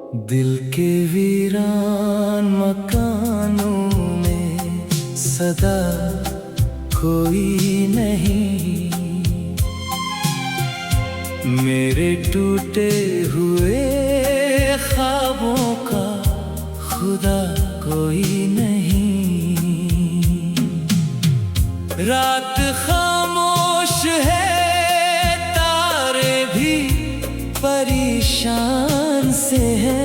दिल के वीरान मकानों में सदा कोई नहीं, मेरे टूटे हुए ख्वाबों का खुदा कोई नहीं। रात खामोश है, तारे भी परेशान से हैं,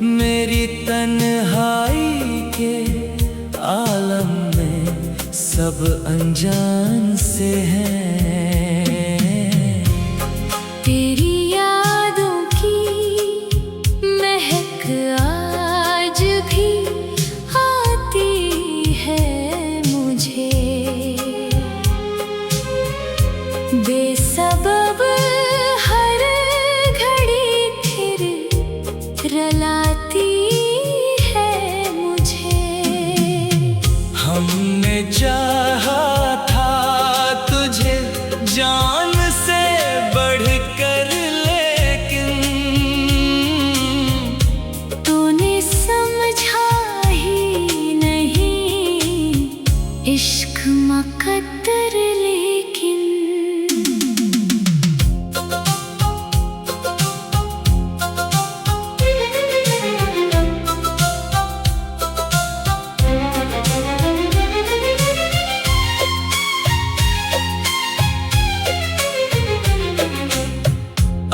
मेरी तन्हाई के आलम में सब अनजान से हैं। तेरी यादों की महक आज भी आती है मुझे, बेसबब हर घड़ी फिर रलाती है मुझे। हमने चाहा था तुझे जान से बढ़कर, लेकिन तूने समझा ही नहीं इश्क मुकद्दर लेकिन।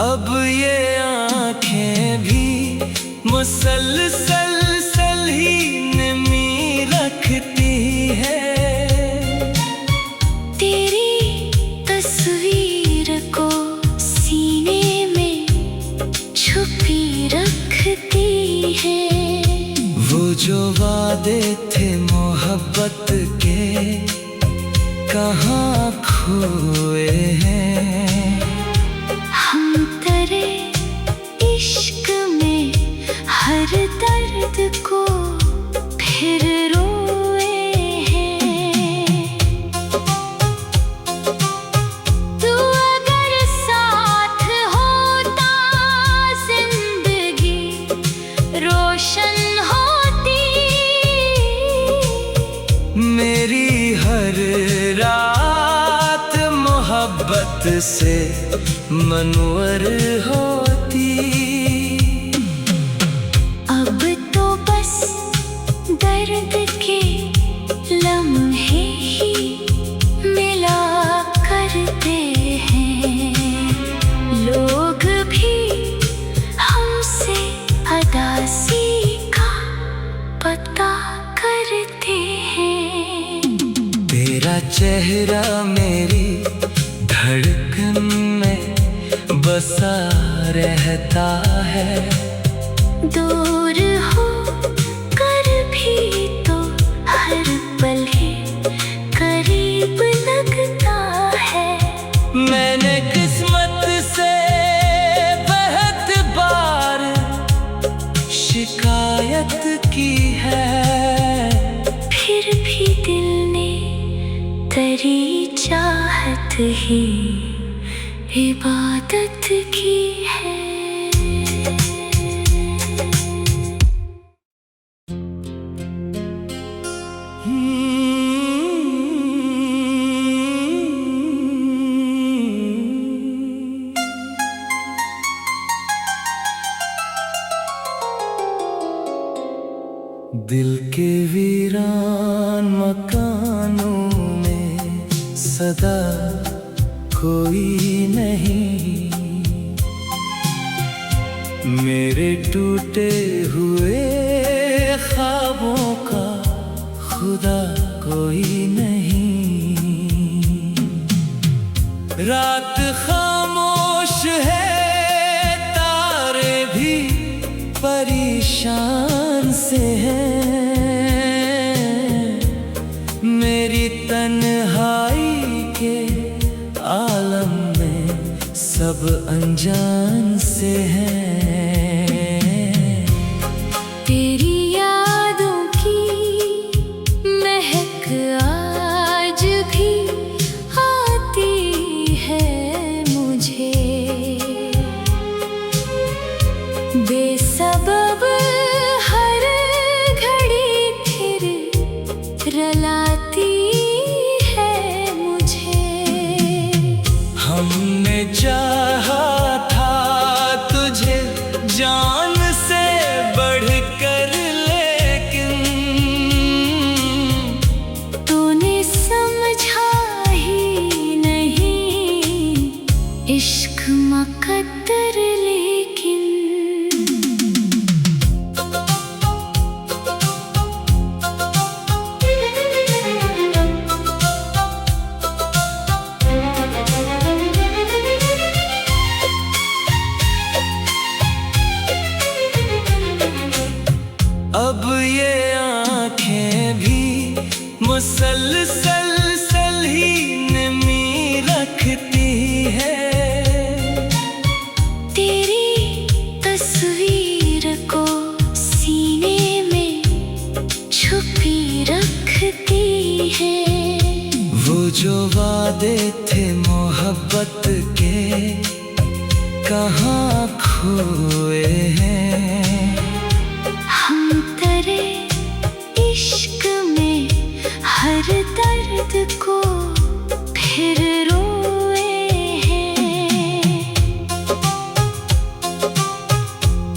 अब ये आँखें भी मुसलसल ही नमी रखती है, तेरी तस्वीर को सीने में छुपी रखती है। वो जो वादे थे मोहब्बत के कहाँ खोए हैं। हम तेरे इश्क में हर दर्द को फिर रोए हैं। तू अगर साथ होता जिंदगी रोशन होती, मेरी हर रात मोहब्बत से मनवर होती। अब तो बस दर्द के लम्हे ही मिला करते हैं, लोग भी हमसे अदासी का पता करते हैं। तेरा चेहरा मेरी धड़कन में बसा रहता है, दूर हो कर भी तो हर पल ही करीब लगता है। मैंने किस्मत से बहुत बार शिकायत की है, फिर भी दिल ने तेरी चाहत ही इबादत की है। दिल के वीरान मकानों में सदा कोई नहीं, मेरे टूटे हुए ख्वाबों का खुदा कोई नहीं। रात खामोश है, तारे भी परेशान से हैं, मेरी तन्हाई के आलम में सब अनजान से हैं। तेरी यादों की महक आज भी आती है मुझे, कहाँ खोए हैं। हम तेरे इश्क में हर दर्द को फिर रोए हैं।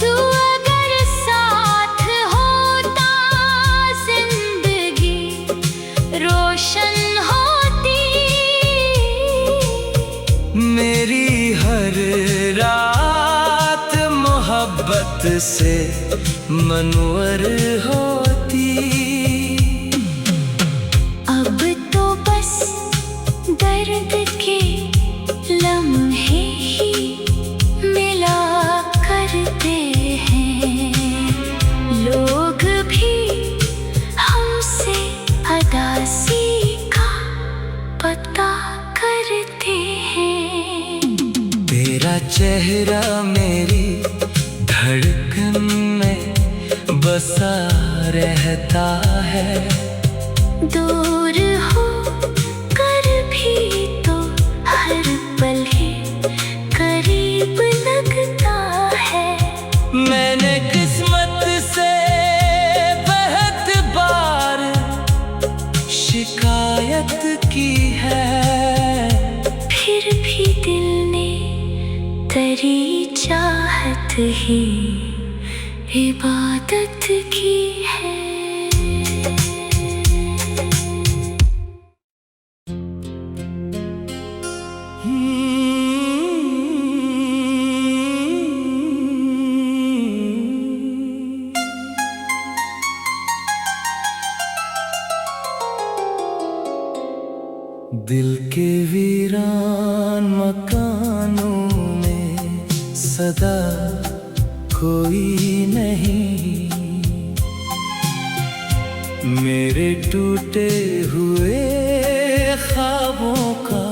तू अगर साथ होता जिंदगी रोशन होती। मेरी हर रात मोहब्बत से मनवर होती। अब तो बस दर्द के लम्हे ही मिला करते हैं। लोग भी हमसे अदासी का पता करते हैं। तेरा चेहरा मेरी धड़कन में बसा रहता है। दूर हो कर भी तो हर पल ही करीब लगता है। मैंने किस्मत से बहुत बार शिकायत की है, फिर भी दिल ने तेरी चाहत ही इबादत की है। दिल के वीरान मकानों में सदा कोई नहीं। मेरे टूटे हुए ख्वाबों का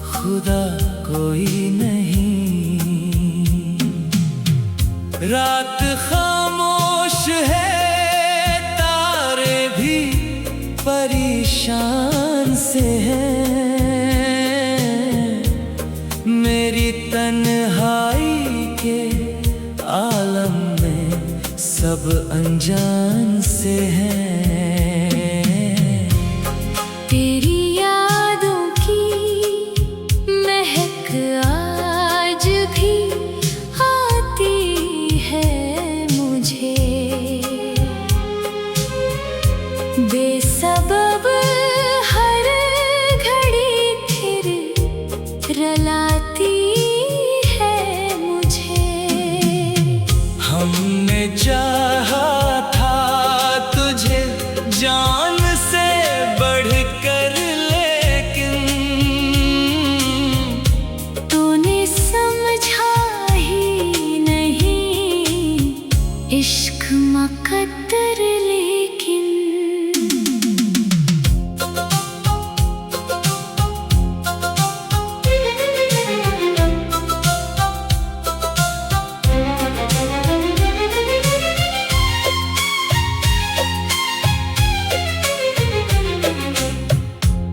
खुदा कोई नहीं। रात खामोश है, तारे भी परेशान से हैं। मेरी तन्हाई के आलम में सब अनजान से हैं। तेरी यादों की महक आज भी आती है मुझे। बेसबब हर घड़ी फिर रलाती है मुझे। हमने चाहा था तुझे जान से बढ़कर, लेकिन तूने समझा ही नहीं इश्क मुकद्दर। लेकिन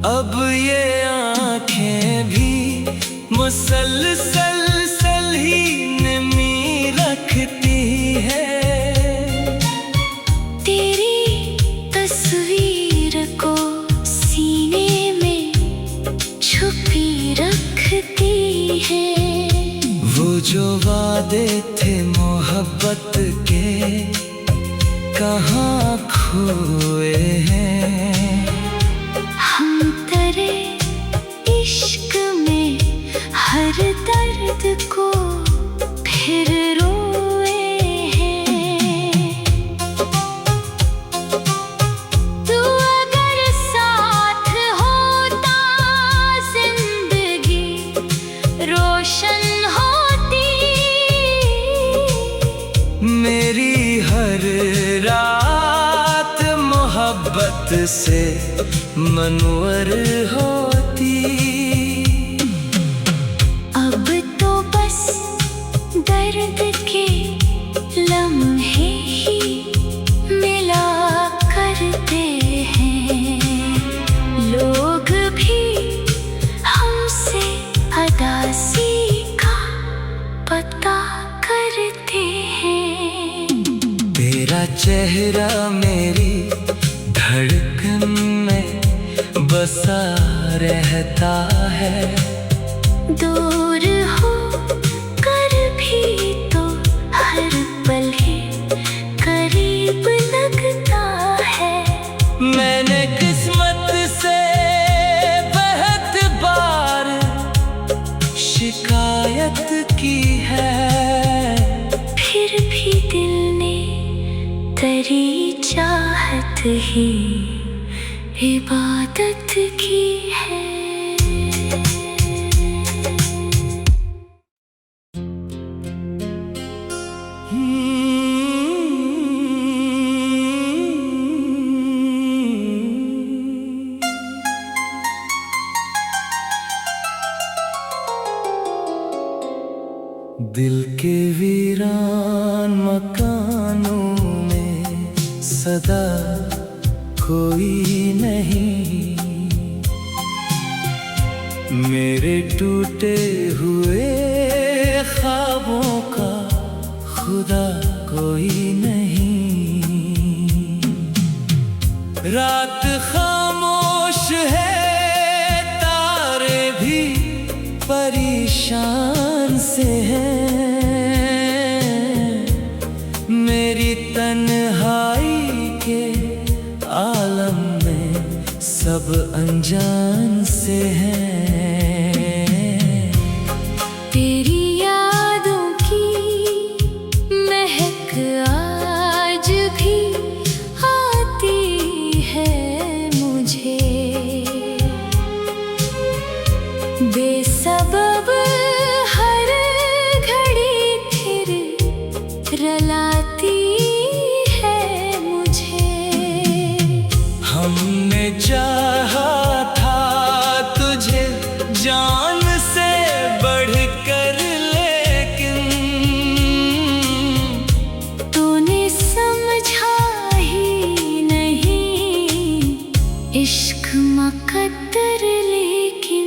अब ये आँखें भी मुसलसल ही नमी रखती है। तेरी तस्वीर को सीने में छुपी रखती है। वो जो वादे थे मोहब्बत के कहाँ खोए हैं। हम तेरे इश्क में हर दर्द को फिर रोए हैं। तू अगर साथ होता जिंदगी रोशन होती। मेरी हर रात मोहब्बत से मनवर होती। अब तो बस दर्द के लम्हे ही मिला करते हैं। लोग भी हमसे अदासी का करते हैं। तेरा चेहरा मेरी धड़कन में बसा रहता है। दूर हो कर भी तो हर पल ही करीब लगता है। मैंने किस्मत से बहुत बार शिकायत की है, फिर भी दिल ने तेरी चाहत ही इबादत की है। दिल के वीरान मकानों में सदा कोई नहीं, मेरे टूटे हुए ख्वाबों का खुदा कोई नहीं। रात खामोश है, तारे भी परेशान से हैं। मेरी तन्हाई के आलम में सब अनजान से हैं। तेरी यादों की महक आज भी आती है मुझे, बेसबब हर घड़ी फिर रलाती है मुझे। हमने चाहा था तुझे जान से बढ़कर, लेकिन तूने समझा ही नहीं इश्क मुकद्दर लेकिन।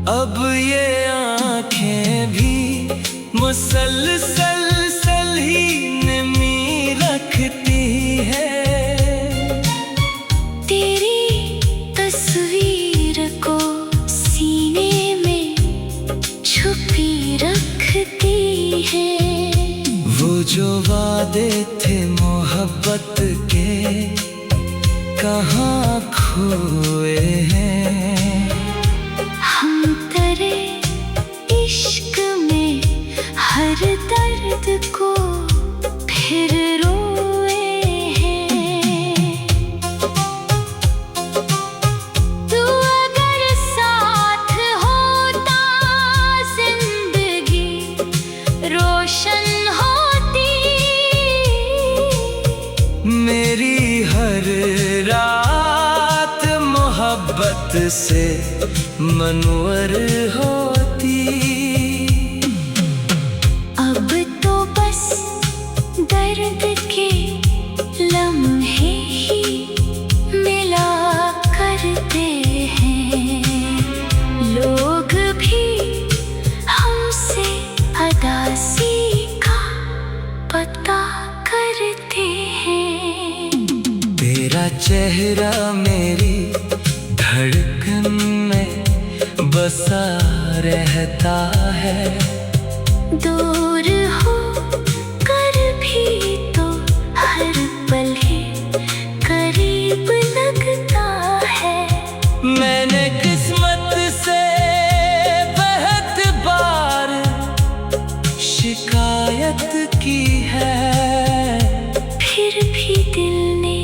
अब ये आँखें भी मुसलसल ही नमी रखती है। तेरी तस्वीर को सीने में छुपी रखती है। वो जो वादे थे मोहब्बत के कहाँ खोए हैं। हम तेरे इश्क में हर दर्द को फिर रोए हैं। तू अगर साथ होता जिंदगी रोशन होती। मेरी हर रात मोहब्बत से मनवर होती। अब तो बस दर्द के लम्हे ही मिला करते हैं। लोग भी हमसे अदासी का पता करते हैं। तेरा चेहरा मेरी धड़कन में बसा रहता है। दूर हो कर भी तो हर पल ही करीब लगता है। मैंने किस्मत से बहुत बार शिकायत की है, फिर भी दिल ने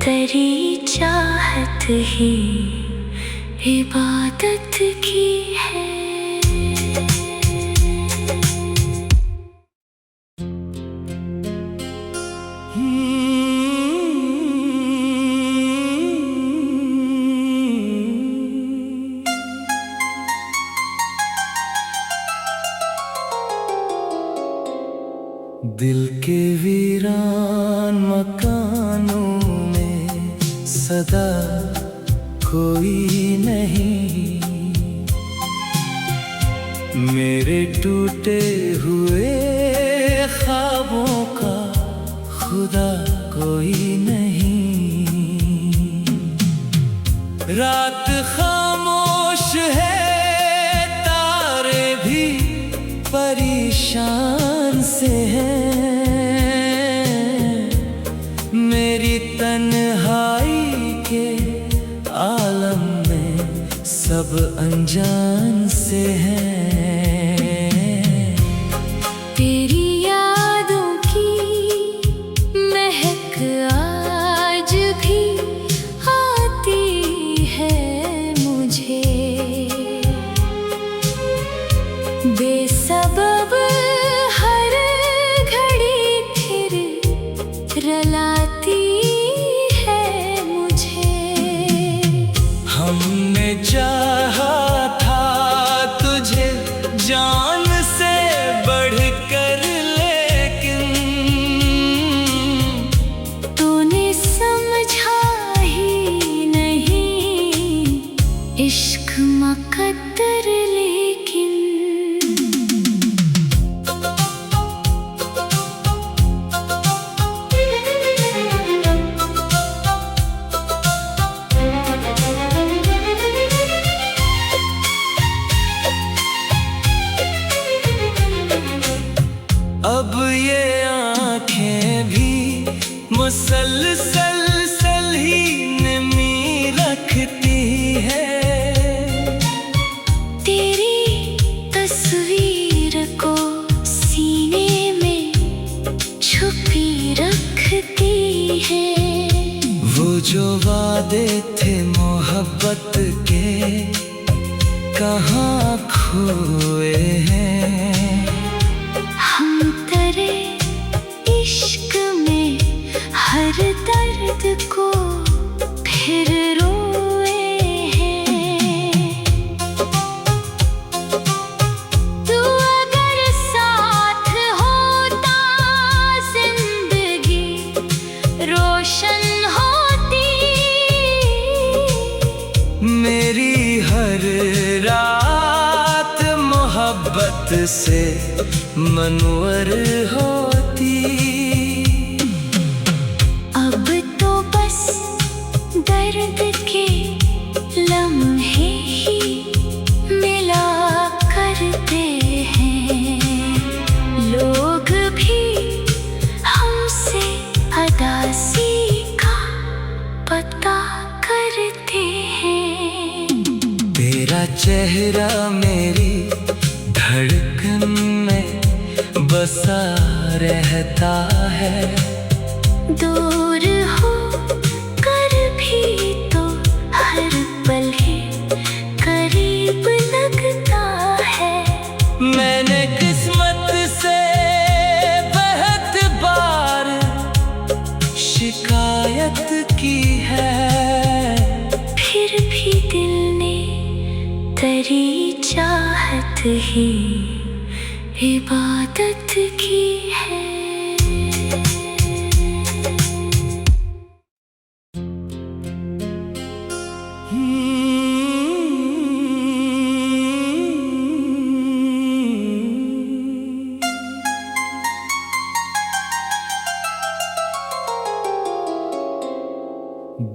तेरी चाहत ही इबादत की है। दिल के वीरान मकानों में सदा कोई नहीं, मेरे टूटे हुए ख्वाबों का खुदा कोई नहीं। रात खामोश है, तारे भी परेशान से हैं, मेरी तन्हाई के आलम में सब अनजान से हैं। तेरी यादों की महक आज भी आती है मुझे, बेसबब हर घड़ी फिर रलाती है मुझे। हमने चाहा था तुझे जान से बढ़कर, लेकिन तूने समझा ही नहीं इश्क मुकद्दर लेकिन। अब ये आँखें भी मुसलसल ही नमी रखती है, तेरी तस्वीर को सीने में छुपी रखती है। वो जो वादे थे मोहब्बत के कहाँ खोए हैं। हम तेरे इश्क में हर दर्द को फिर रोए हैं। तू अगर साथ होता जिंदगी रोशन होती, मेरी हर रात मोहब्बत से मनवर होती। अब तो बस दर्द के लम्हे ही मिला करते हैं, लोग भी हमसे अदासी का पता करते हैं। तेरा चेहरा मेरी धड़कन में बसा रहता है, दूर हो कर भी तो हर पल ही करीब लगता है। मैंने किस्मत से बहुत बार शिकायत की है, फिर भी दिल ने तेरी चाहत ही इबादत की है।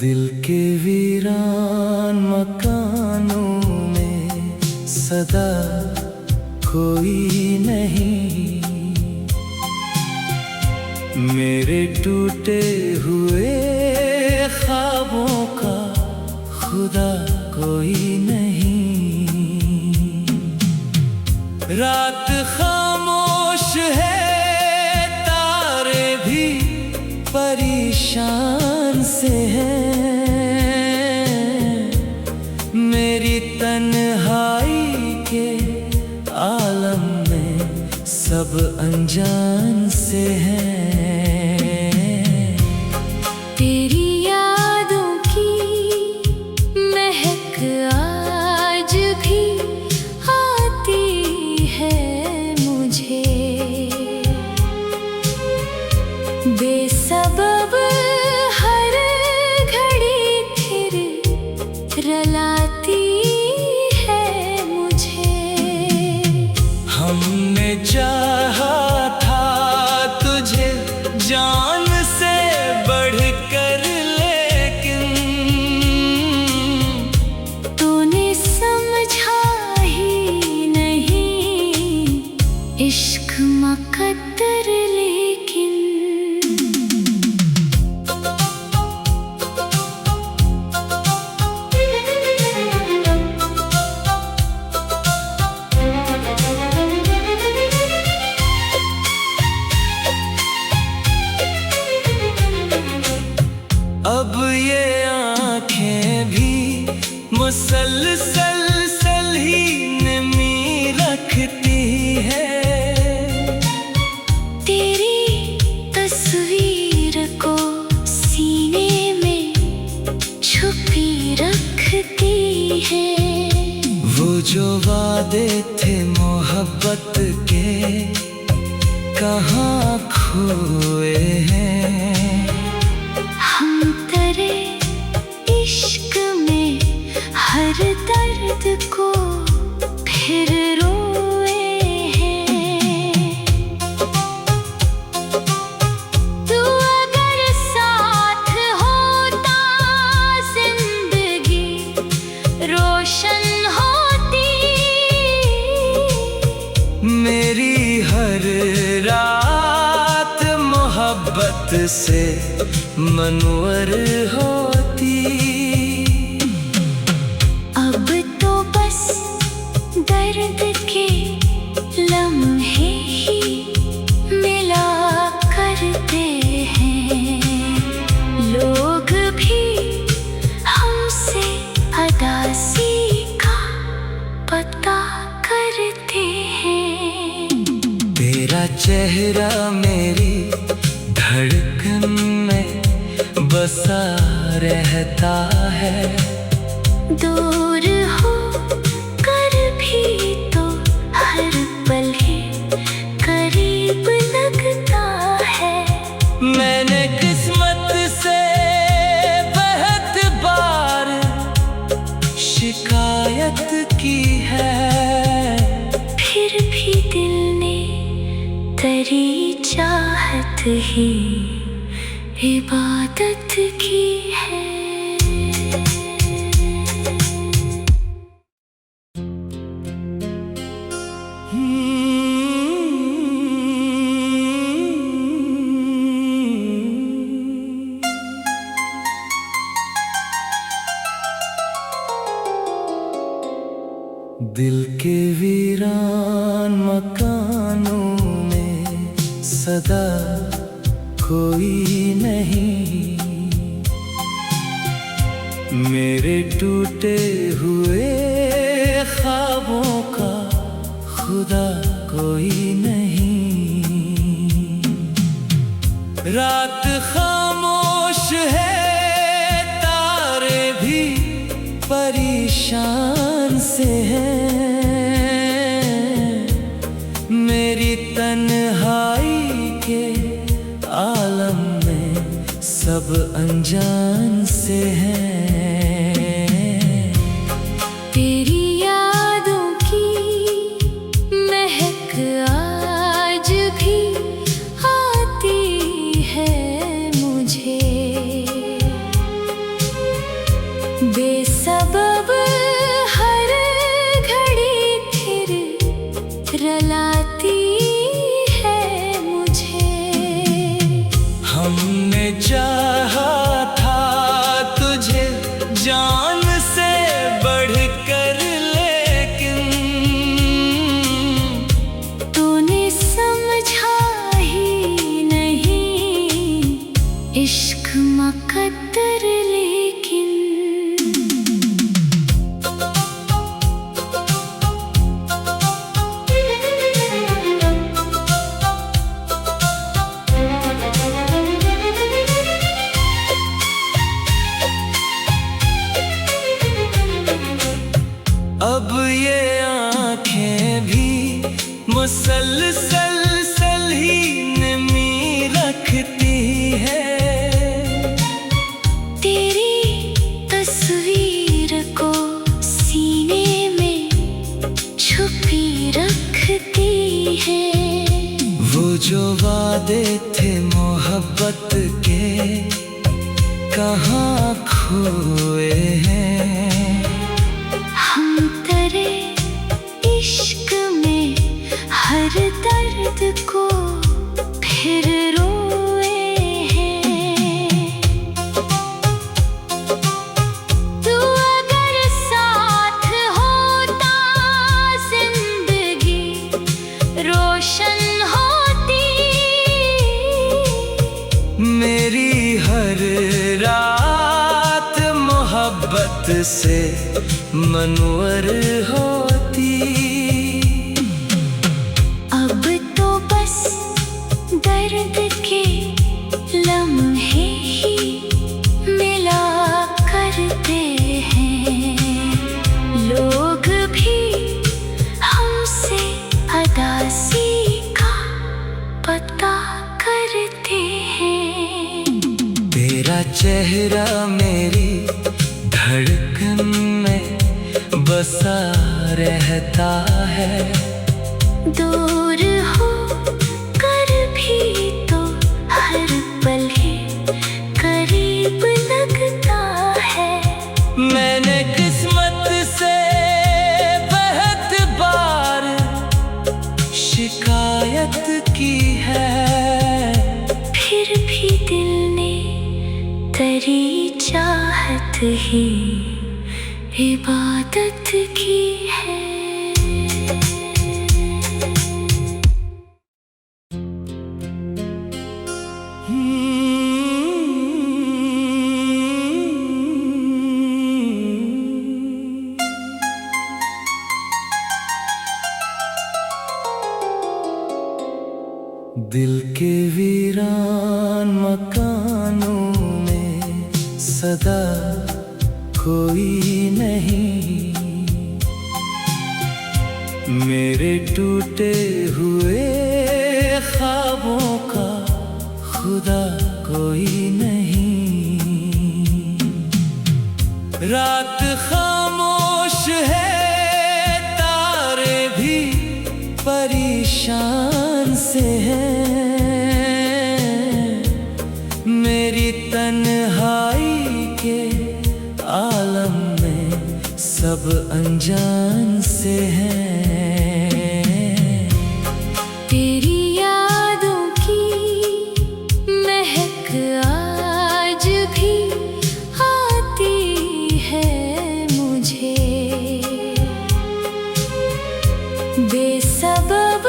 दिल के वीरान मकानों में सदा कोई नहीं, मेरे टूटे हुए ख्वाबों का खुदा कोई नहीं। रात खामोश है, तारे भी परेशान से हैं, मेरी तन्हाई के आलम में सब अनजान से हैं। तेरी यादों की महक आज भी आती है मुझे, हमने चाहा था तुझे जान से बढ़कर, लेकिन तूने समझा ही नहीं इश्क मुकद्दर लेकिन। अब ये आँखें भी मुसलसल ही नमी रखती है। तेरी तस्वीर को सीने में छुपी रखती है। वो जो वादे थे मोहब्बत के कहाँ खोए हैं। हम तेरे इश्क में हर दर्द को फिर रोए हैं। तू अगर साथ होता जिंदगी रोशन होती। मेरी हर रात मोहब्बत से मनवर होती। अब तो बस दर्द के लम्हे ही मिला करते हैं। लोग भी हमसे अदासी का पता करते हैं। तेरा चेहरा मेरी धड़कन में बसा रहता है। दूर हो कर भी तो हर पल ही करीब लगता है। मैंने किस्मत से बहुत बार शिकायत की है, फिर भी दिल ने तेरी चाहत ही इबादत की है। दिल के वीरान मकानों में सदा कोई नहीं। मेरे टूटे हुए ख्वाबों का खुदा कोई नहीं। रात खामोश है, तारे भी परेशान से हैं। मेरी तन्हाई के आलम में सब अनजान से हैं। तेरी यादों की महक आज भी आती है मुझे। बेसबब हर घड़ी फिर रलाती है मुझे। हमने चाहा था तुझे जान से बढ़कर, लेकिन तूने समझा ही नहीं इश्क मुकद्दर लेकिन। अब ये आँखें भी मुसलसल ही नमी रखती है। तेरी तस्वीर को सीने में छुपी रख रखती है। वो जो वादे थे मोहब्बत के कहाँ खोए हैं। हम तेरे इश्क में हर दर्द को फिर रोए हैं। तू अगर साथ होता जिंदगी रोशन होती। मेरी हर रात मोहब्बत से मनवर होती। अब तो बस दर्द के लम्हे ही मिला करते हैं। लोग भी हमसे अदासी का पता करते हैं। तेरा चेहरा मेरी धड़कन में बसा रहता है। दूर हो कर भी तो हर पल ही करीब लगता है। मैंने किस्मत से बहुत बार शिकायत की है। फिर भी दिल ने तेरी चाहत ही इबादत की है। दिल के वीरान मकानों में सदा कोई नहीं। मेरे टूटे हुए ख्वाबों का खुदा कोई नहीं। रात खामोश है, तारे भी परेशान से हैं। मेरी तन्हाई के आलम में सब अनजान से हैं। तेरी यादों की महक आज भी आती है मुझे। बेसबब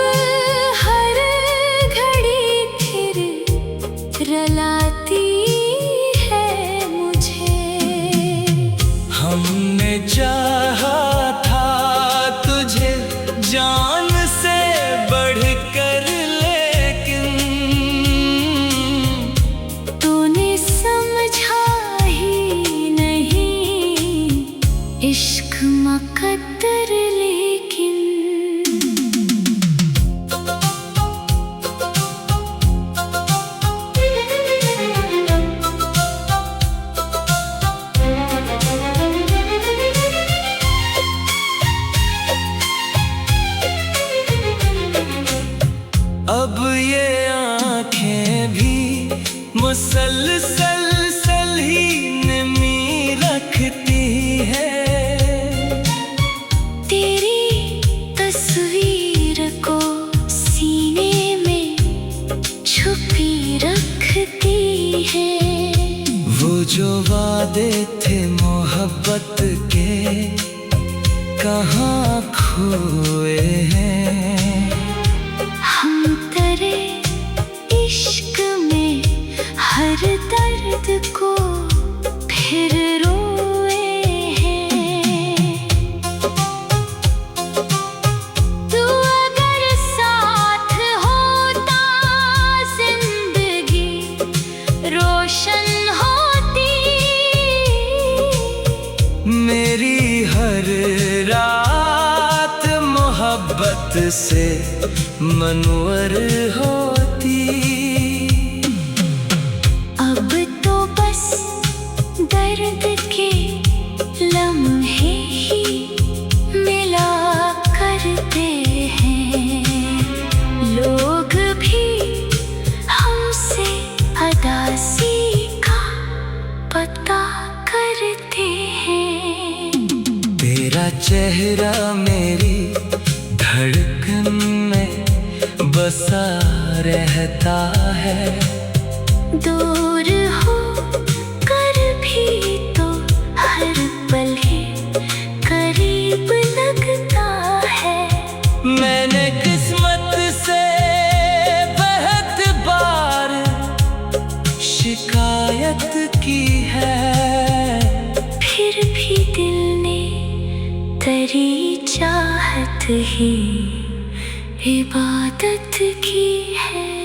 हर घड़ी फिर रलाती है मुझे। हमने चाहा था तुझे जान से बढ़कर, लेकिन तूने समझा ही नहीं इश्क मुकद्दर लेकिन। अब ये आँखें भी मुसलसल ही नमी रखती है। तेरी तस्वीर को सीने में छुपी रखती है। वो जो वादे थे मोहब्बत के कहाँ खोए हैं। हम तेरे इश्क में हर दर्द को फिर रोए हैं। तू अगर साथ होता जिंदगी रोशन होती। मेरी हर रात मोहब्बत से मनवर होती। अब तो बस दर्द के लम्हे ही मिला करते हैं। चेहरा मेरी धड़कन में बसा रहता है। दूर हो कर भी तो हर पल ही करीब लगता है। मैंने किस्मत से बहुत बार शिकायत की है, फिर भी दिल ने तेरी चाहत ही इबादत की है।